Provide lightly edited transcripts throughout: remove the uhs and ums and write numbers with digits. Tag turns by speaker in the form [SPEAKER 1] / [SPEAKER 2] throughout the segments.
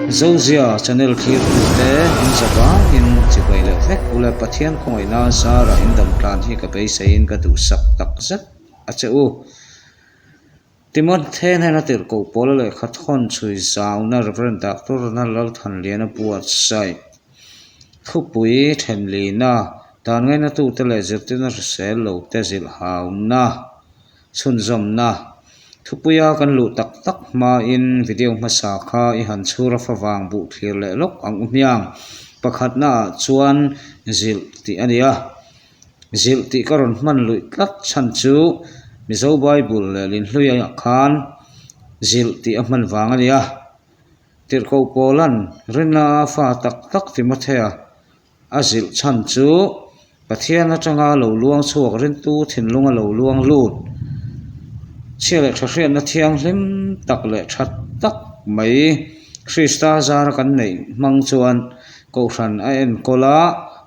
[SPEAKER 1] Zozia channel khir te in zaba in chibai le vek ula pathian khoi na sara in dam tlan hi ka pe sein ka du sak tak zat acha u timon then hena tir ko pol le khat khon chui zaw na reverend doctor na lal than le na puat sai khupui them li na dan ngai na tu te le zirtin na sel lo te zil haw na chun zom na thupuya kan lu tak tak ma in video masa kha I han chura fawang bu thlir le lok ang umyang pakhat na chuan zil ti ania zil ti karon man lui tlat chan chu mizo bible le lin hluya khan zil ti a man wang ania tir ko polan rina fa tak tak ti mathea a zil chan chu pathian atanga lo luang chuak rin tu thinlunga lo luang lut chiale thahrian na thiang hlim tak le that tak mai Krista zar kan nei mang chuan ko hran a en kola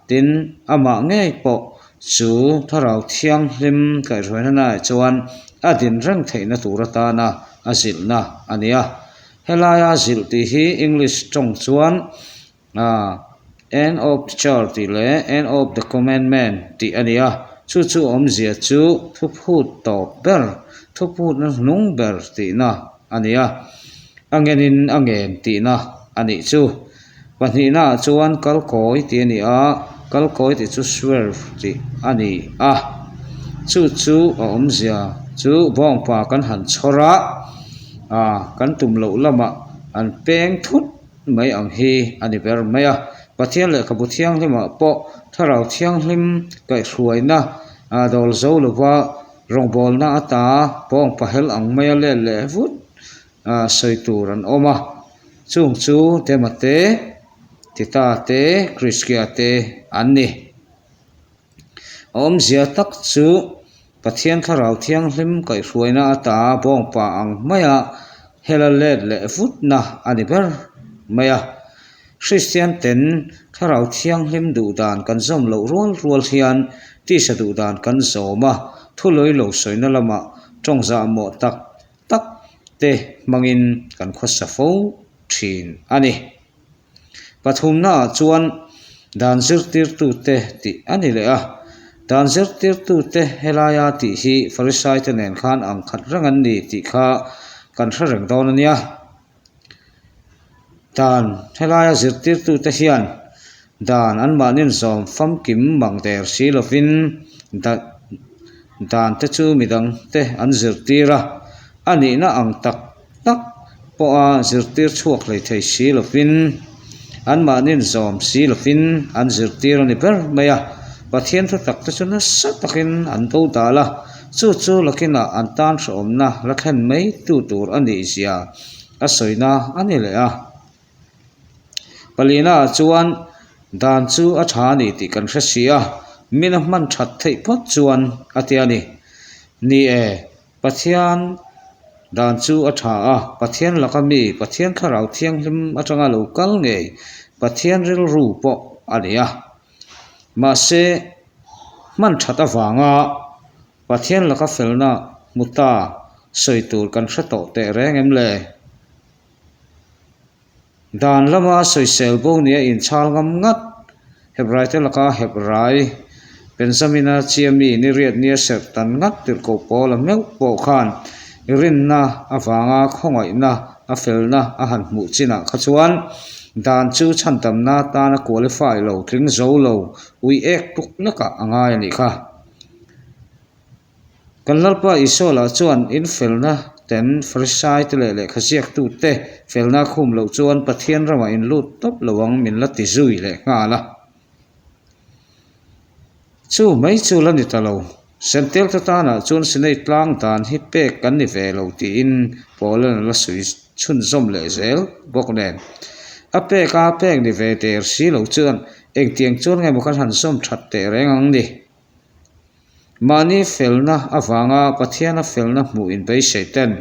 [SPEAKER 1] tin ama ngei po chu tharau thiang hlim kai roina na chuan adin rang theina turata na azil na ania helaya zil ti hi English tong chuan end of charity le end of the commandment ti ania chu chu om zia chu thuphut to ber thuput na nung ber ti na ania angenin angen ti na ani chu pani na chuan kalkoi ti ani a kalkoi ti chu swerve ti ani a chu chu om zia chu bong pa kan han chora kan tum lo lama an peng thut mai ang hi ani ber maya pathian le kabu thiang hlima po tharau thiang hlim kai hruaina dol zo lova rong bol na ata pong pahel ang maya le le vut soi tur an oma chung chu te mate tita te kriskia te anni om zia tak chu pathian tharau thiang hlim kai hruaina ata pong pa ang maya hela le le vut na ani ber maya Christian ten tharau thiang hlim du dan kan zom lo rual hian ti sa du dan kan zoma thuloi lo soina lama tongza mo tak tak te mangin kan khosa fo thin ani pathum na chuan dan zir tir tu te ti ani le a dan zir tir tu te helaya ti hi farisai te nen khan ang khat rangan ni ti kha kan thrareng don ania dan helaya zir tir tu te hian dan an manin zom fam kim mang ter si lovin dan te chu midang te an zirtira ani na ang tak tak po a zirtir chuak lei thei si lovin an manin zom si lovin an zirtir ani ber maya pathian thu tak te chu na sa takin an to dala chu chu lakina an tan thom na lakhan mai tu tur ani zia a soina ani le a palina chuan dan chu a thani ti kan hrasia mina man that thei pot chuan atiani ni pathian dan chu a tha a pathian lakami pathian tharau thiang hlim atanga lo kal nge pathian ril ru po ania ma se man thata wanga pathian laka felna muta soitur kan hrato te rengem le dan lama soisel bo nia in chal ngam ngat hebrai te laka hebrai pensamina chiami ni riat nia ser tan ngat tir ko pol meu po khan rin na awanga khongai na a felna a han mu china khachuan dan chu chantam na ta na qualify lo tring zo lo ui ek tuk laka angai ani kha kan lalpa isola chuan in felna ten farisai te le khasiak tu te felna khum lo chuan pathian rama in lut top lawang min la ti zui le ngala chu mai chu la ni talo sentel ta na chun sinei tlang dan hi pe kan ni ve lo ti in polan la sui chun zom le zel bok nen a pe ka pek ni ve ter si lo chuan eng tiang chun ngai mo kan han som that te rengang ni mani felna awanga pathiana felna mu in bei satan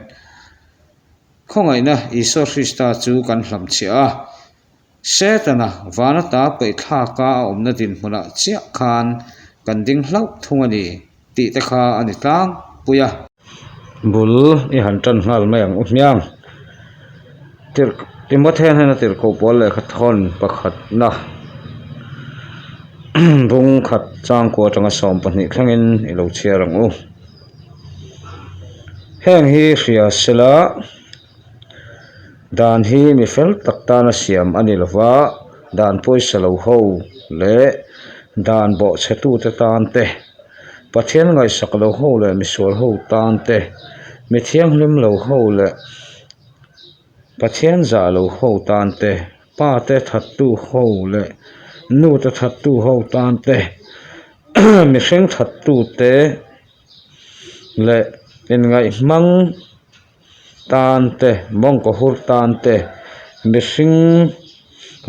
[SPEAKER 1] khongai na iso Krista chu kan hlam chia setana wana ta pe tha ka omna din huna chia khan kan ding hlau thungani ti te kha ani tlang puya bul I han tan hal mai ang umyang tir Timothy hena tir ko pol le khathon pakhat na bung khat chang ko tanga som pahnih thlangin ilo chiarang u heng hi hria sela dan hi mi fel takta na siam ani lova dan poisa lo ho le dan bo chetu te tan te pathian ngai sak lo ho le mi sual ho tan te mi thiang lim lo ho le pathian za lo ho tan te pa te that tu ho le nu te that tu ho tan te mi hring that tu te le in ngai mang tan te mong ko hur tan te mi hring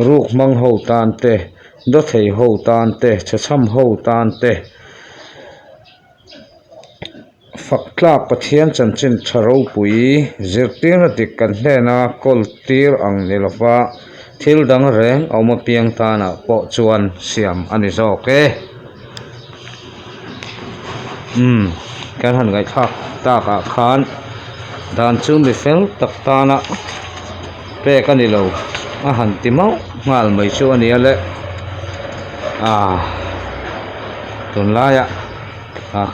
[SPEAKER 1] ruk mang ho tan te do thei ho tan te chacham ho tan te faklak pathian chanchin tharo pui zirtir dik kan hlena kol tir ang nilova thil dang reng awma piang tana po chuan siam ani zawk e kan han ngai thak ta ka khan dan chu mi fel tak tana pe kan ni lo a han ti mau ngal mai chu ani ale tun laya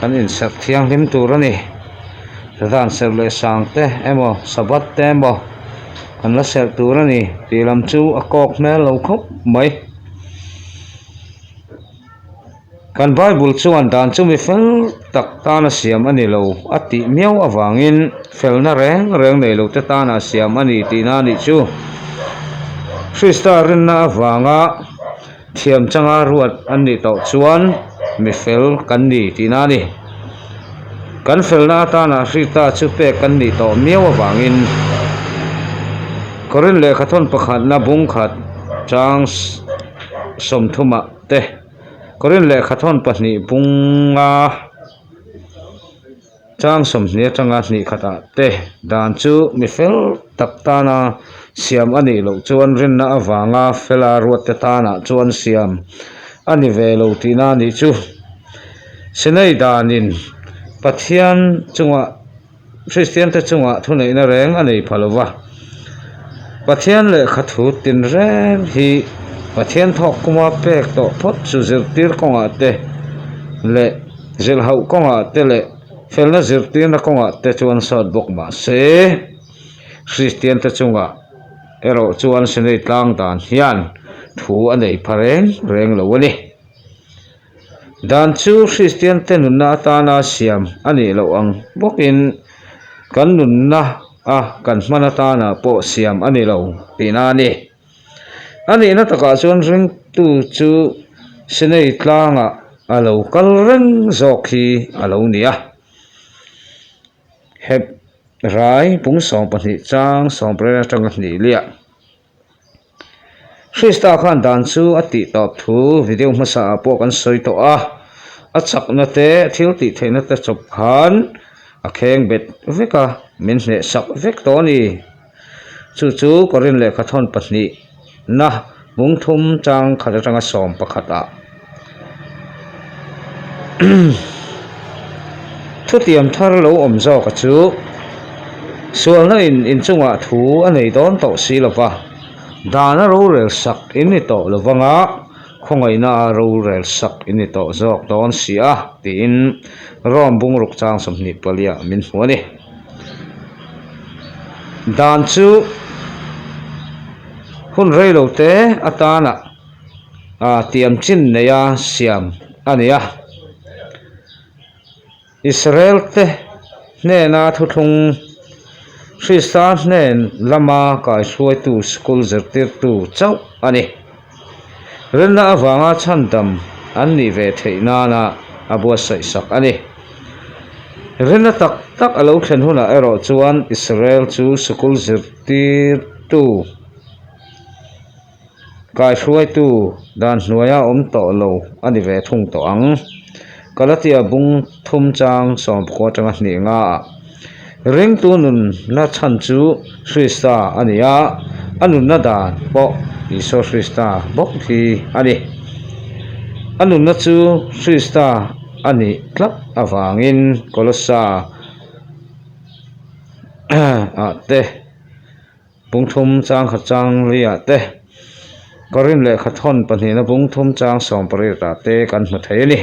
[SPEAKER 1] kan in sak thiang lim tur ani dan ser le sang te emo sabat te mo kan la ser tur ani tilam chu a kok mel lo khop mai kan bible chuan dan chu mi fel tak ta na siam ani lo ati miau awangin fel na reng reng nei lo te ta na siam ani ti na ni chu Krista rin na awanga thiam changa ruat ani to chuan mi fel kan ni ti na ni kan fel na ta na rita chu pe kan ni to miau awangin korin le khathon pakhat na bung khat chang som thuma te korin le khathon pahni bunga chang som hnia tanga hni khata te dan chu mi fel tak ta na siam ani lo chuan rin na awanga fela ruat te ta na chuan siam ani ve lo ti na ni chu sinai danin pathian chunga Christian te chunga thunei na reng ani phalowa pathian le khathu tin rem hi pathian thok kuma pek to phot chu zirtir konga te le zil hau konga te le felna zirtir na konga te chuan sot bok ma se Christian te chunga ero chuan sinei tlang dan hian thu anei phareng reng lo ani dan chu Christian te nunna ta na siam ani lo ang bokin kan nunna kan hmana ta na po siam ani lo tina ni ani na taka chuan ring tu chu sinei tlanga alo kal reng zawk hi alo nia hep rai pung som pahnih chang som prena tanga hni lia Krista khan dan chu ati top thu video masa po kan soi to a chak na te thil ti theina te chop khan a kheng bet veka min hne sak vek to ni chu korin le khathon pahnih na mung thum chang khata tanga som pakhata thu tiam thar lo om zo ka chu sual na in chunga thu anei don to si lova dana ro rel sak ini to lovanga khongai na ro rel sak ini to zok don sia tin rom bung ruk chang somni palia min huani dan chu hun rei lo te atana tiam chin neya siam ania Israel te ne na thuthung Krista nen lama kai suai tu school zertir tu chau ani rinna awanga chandam anni ve theina na abua sai sak ani rinna tak alo thlen huna ero chuan Israel chu school zertir tu kai suai tu dan hnuaya om to lo ani ve thung to ang kalatia bung thum chang som ko tanga hni nga ring tu nun na chan chu Krista ania anun na dan po iso Krista bok hi ani anun na chu Krista ani tlap awangin kolosa te bung thum chang kha chang lia te korin le kha thon pani na bung thum chang som pari ta te kan hmu thei ni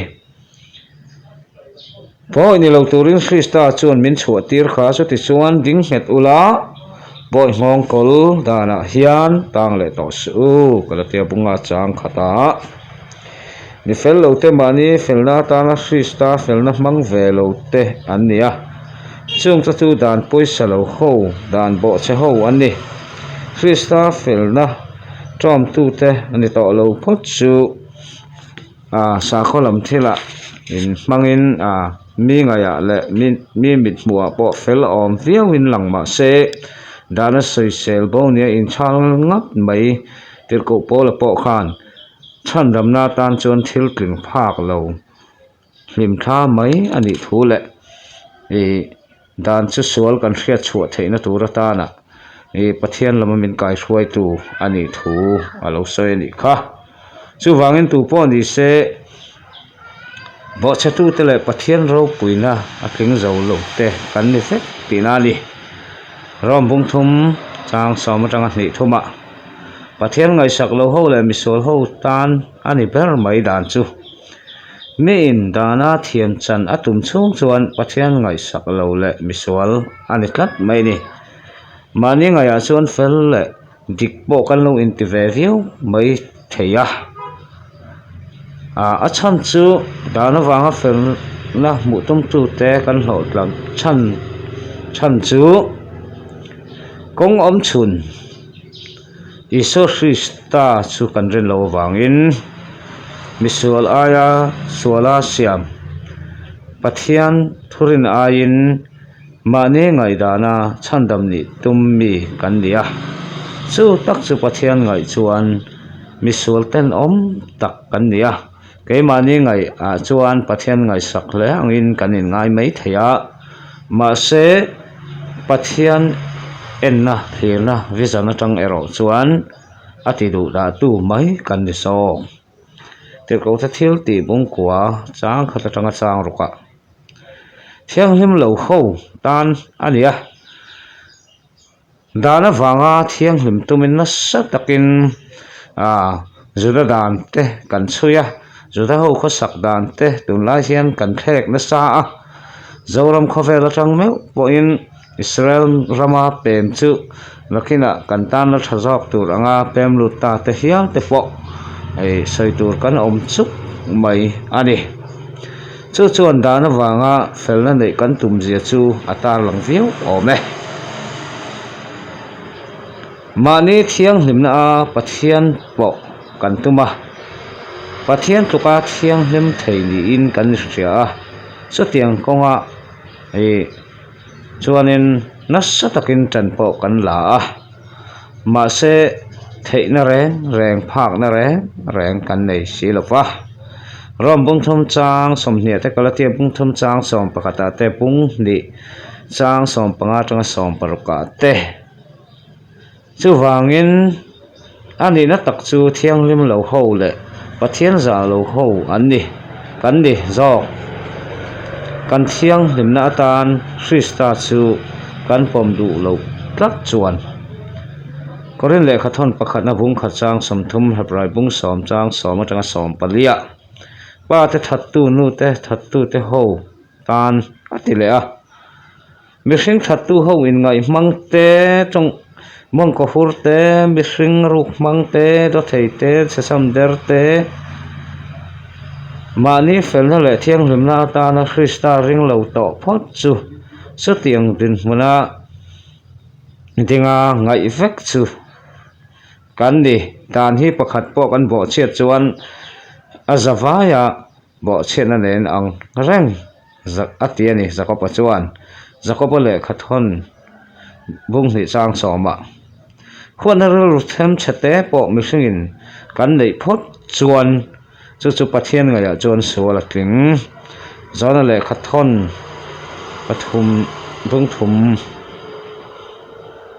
[SPEAKER 1] po ni lo turin Krista chuan min chhuat tir kha chu ti chuan ding het ula boy ngong kol dana hian tang le to su kala te bunga chang khata ni fel lo te mani felna tana Krista felna mang ve lo te an nia chung chu dan poisa lo ho dan bo che ho an ni Krista felna trom tu te ani to lo phot chu sa kholam thila in mangin mi ngaya le mi mit muwa po fel om viawin langma se dana soisel bonia in chal ngap mai tir ko pol po khan chan ramna tan chon thil kling phak lo lim tha mai ani thu le dan chu sual kan hria chhuat theina tura ta na pathian lama min kai hruai tu ani thu alo soi ni kha chu wangin tu po ni se bo chatu te le pathian ro puina atling zo lo te kan ni fe tina ni rom bung thum chang som tang ni thuma pathian ngai sak lo ho le misol ho tan ani ber mai dan chu mi in dana thiam chan atum chung chuan pathian ngai sak lo le misol ani tlat mai ni mani ngai a chuan fel le dik po kan lo in ti ve viu mai theia a chan chu dana wanga fel na mu tum tu te kan lo tlang chan chu kong om chun Iso Krista chu kan ren lo wangin misual aya suala siam pathian thurin ain mane ngai dana chandam ni tummi kan lia chu tak chu pathian ngai chuan misual ten om tak kan lia ke mani ngai a chuan pathian ngai sak le angin kanin ngai mai theia ma se pathian enna thirna vizana tang ero chuan ati du da tu mai kan ni so te ko ta thil ti bung kwa chang khata tanga chang ruka thiang him lo ho tan ania dana wanga thiang him tumin na sa takin zuda dan te kan chuya zuda ho kho sak dan te tun lai hian kan thlek na sa a zoram khovel atang meu po in Israel rama pem chu lakina kan tan na thazok tur anga pem luta te hial te po ai soi tur kan om chuk mai ani chu chuan dana wanga felna nei kan tum zia chu atar lang viu ome mani thiang hlimna a pathian po kan tuma pathian tuka thiang hlim thei ni in kan ria chu tiang konga chuanin nasa takin tan po kan la a ma se theina reng phak na reng kan nei silowa rom bung thum chang som hnia te kalatia bung thum chang som pakata te bung ni chang som panga tanga som paruka te chu wangin ani na tak chu thiang lim lo ho le pathian za lo ho an ni kan ni zo kan thiang limna atan Krista chu kan pom du lo tlat chuan korin le khathon pakhat na bung khat chang som thum haprai bung som chang som atanga som palia pa te thattu nu te thattu te ho tan atile a mihring thattu ho in ngai mang te tong mong ko hur te mihring ruk mang te do thei te sesam der te mani felna le thiang hlimna ta na Krista ring lo to phot chu su tiang din muna dinga ngai vek chu kan ni dan hi pakhat po kan bo chet chuan azawaya bo chet na nen ang reng zak atiani zakopa chuan zakopa le khathon bung ni chang soma khona ru them chate po mihringin kan nei phot chuan chu pathian ngaya chuan suala tling zona le khathon pathum bung thum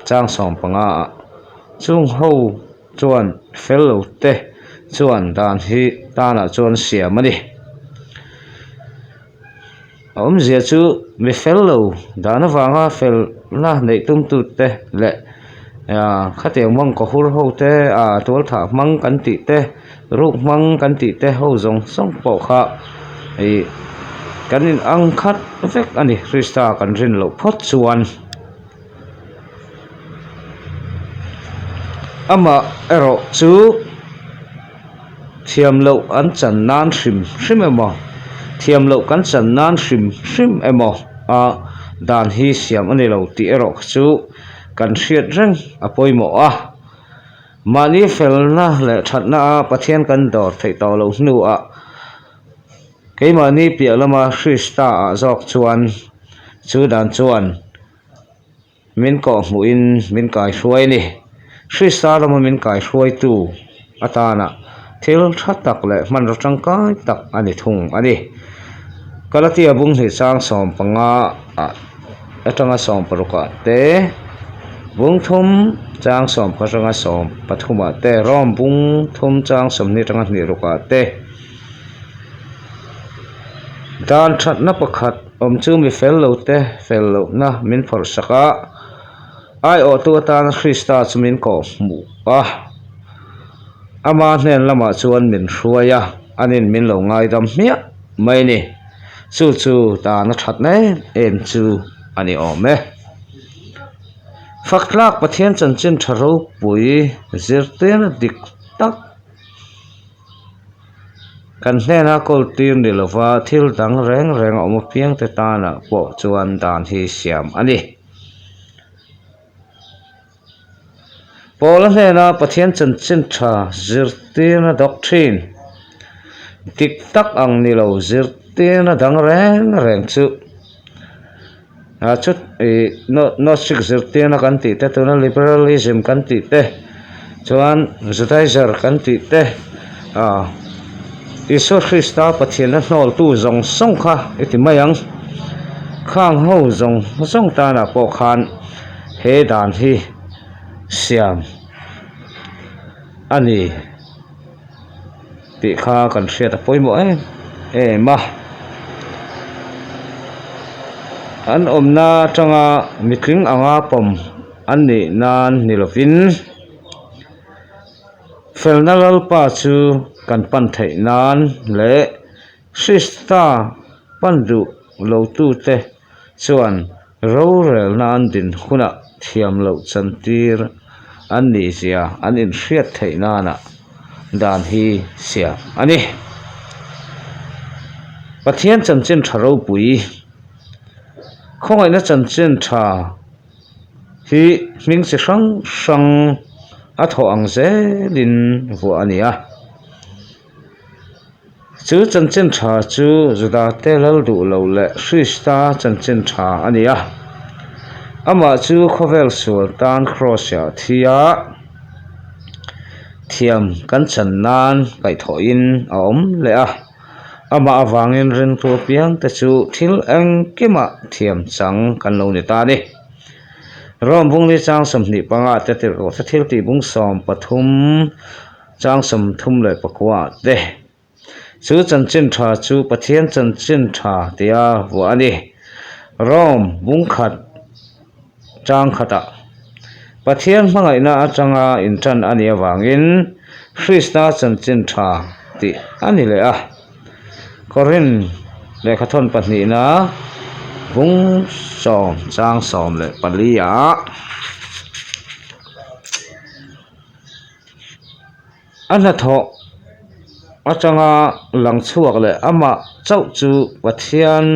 [SPEAKER 1] chang som panga chung ho chuan fellow te chuan dan hi tana chuan siamani om zia chu mi fellow dana wanga fel na nei tum tu te le khát tiếng măng có hur hậu te tuol thả măng cắn tị te ruk măng cắn tị te hậu giống song bỏ khá kan in ang khat vek ani Krista kan rin lo phot chuan ama ero chu thiam lo an chan nan hrim hrim emo thiam lo kan chan nan hrim hrim emo dan hi siam ani lo ti ero chu kan hriat reng apoimo mani felna le thatna pathian kan dor thei to lo nu keimani pialama Krista zok chuan chu dan chuan min ko muin min kai hruai ni Krista lama min kai hruai tu atana thil thatak le man rotang kai tak ani thung ani Galatia bung hi chang som panga atanga som paruka te bung thum chang som paranga som pathuma te rom bung thum chang som ni tanga ni ruka te dan that na pakhat chu mi fellow na min for saka ai o tu ta na Krista chumin ko mu ama hnen lama chuan min hruaya anin min lo ngai dam mia mai ni chu ta na that nei en chu ani ome faklak pathian chanchin tharo pui zirten dik tak kan hena kol tin dilova thil dang reng omo piang te ta na po chuan dan hi siam ani Paul hena pathian chanchin tha zirten doctrine dik tak ang nilo zirten dang reng chu chút no sik zirten kan ti te tuna liberalism kan ti te chuan Judaism kan ti te Isu Krista pathian na hnol tu zong song kha iti mayang khang ho zong ta na po khan he dan hi siam ani ti kha kan hriat poimo ma an omna tanga mikring anga pom ani nan nilovin felnalal pa chu kan pan thei nan le Krista pandu lo tu te chuan ro rel nan din khuna thiam lo chantir an ni zia an in hriat thei nana dan hi sia ani pathian chanchin tharo pui khongai na chanchin tha hi ming se sang atho ang zelin vu ania chu chanchin tha chu juda telal du lo le Krista chanchin tha ania ama chu khovel sultan crosia thia thiam kan chan nan kai thoin om le ama awangin ren tu piang te chu thil ang kema thiam chang kan lo ni ta ni rom bung ni chang som ni panga te te ro sa thil ti bung som pathum chang som thum le pakwa te chu chanchin tha chu pathian chanchin tha tia wa ani rom bung khat chang khata pathian hmangai na atanga in tran ani awangin Krista chanchin tha ti ani le korin le khathon pahni na bung som chang som le palia ana tho atanga lang chuak le ama chau chu pathian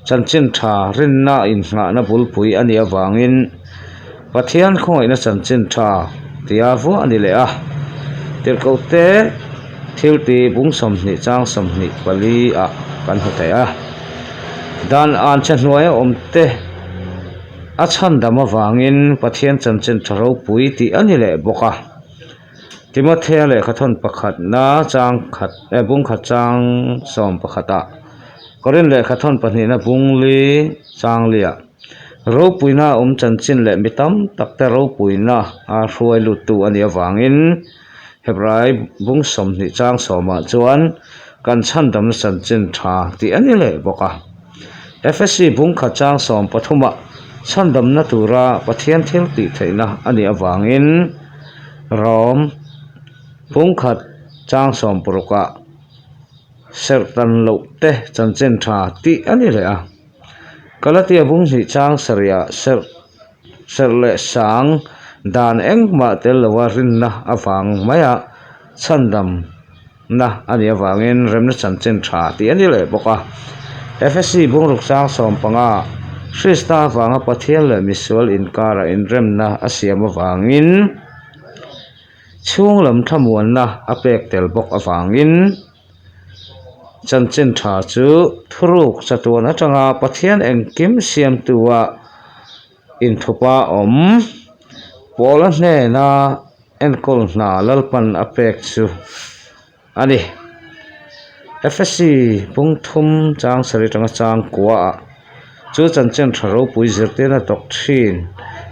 [SPEAKER 1] chanchin tha rin na in nga na bulpui ani awangin pathian khoi na chanchin tha tia vu ani le tir ko te thil ti bung som ni chang som ni pali kan hota dan an chen hnuai om te a chan dam awangin pathian chanchin tharo pui ti ani le boka Timothy le khathon pakhat na chang khat bung khat chang som pakhata korin le khathon pahni na bung li chang lia ro puina chanchin le mitam takte ro puina a hruai lut tu ani awangin hebrai bung som ni chang soma chuan kan chan dam chanchin tha ti ani le boka FSC bung khat chang som pathuma chandam na tura pathian thil ti theina ani awangin rom pungkhat chang som puruka sertan lo te chanchen tha ti ani le a kalatia bung hi chang saria serle sang dan engma tel lawarin na awang maya chandam na ani awangin remna chanchen tha ti ani le boka FSC bungruk sang som panga Srista wanga pathian le misual inkara in remna asiam awangin chung lam thamuan na apek tel bok awangin chanchen tha chu thuruk chatuan atanga pathian engkim siam tuwa in thupa om pola hne na enkol na lalpan apek chu ani FSC pungthum chang sari tanga chang kwa chu chanchen tharo pui zirte na tok thin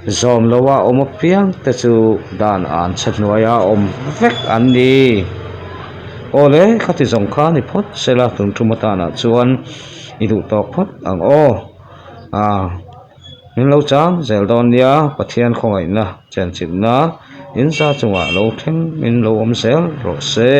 [SPEAKER 1] zom lowa om piang te chu dan an chatnuaya om vek an ni ole khati zong kha ni phot sela tung thumata na chuan idu tok phot ang o min lo chang zel don nia pathian khongai na chen chin na in sa chunga lo thleng min lo om sel ro se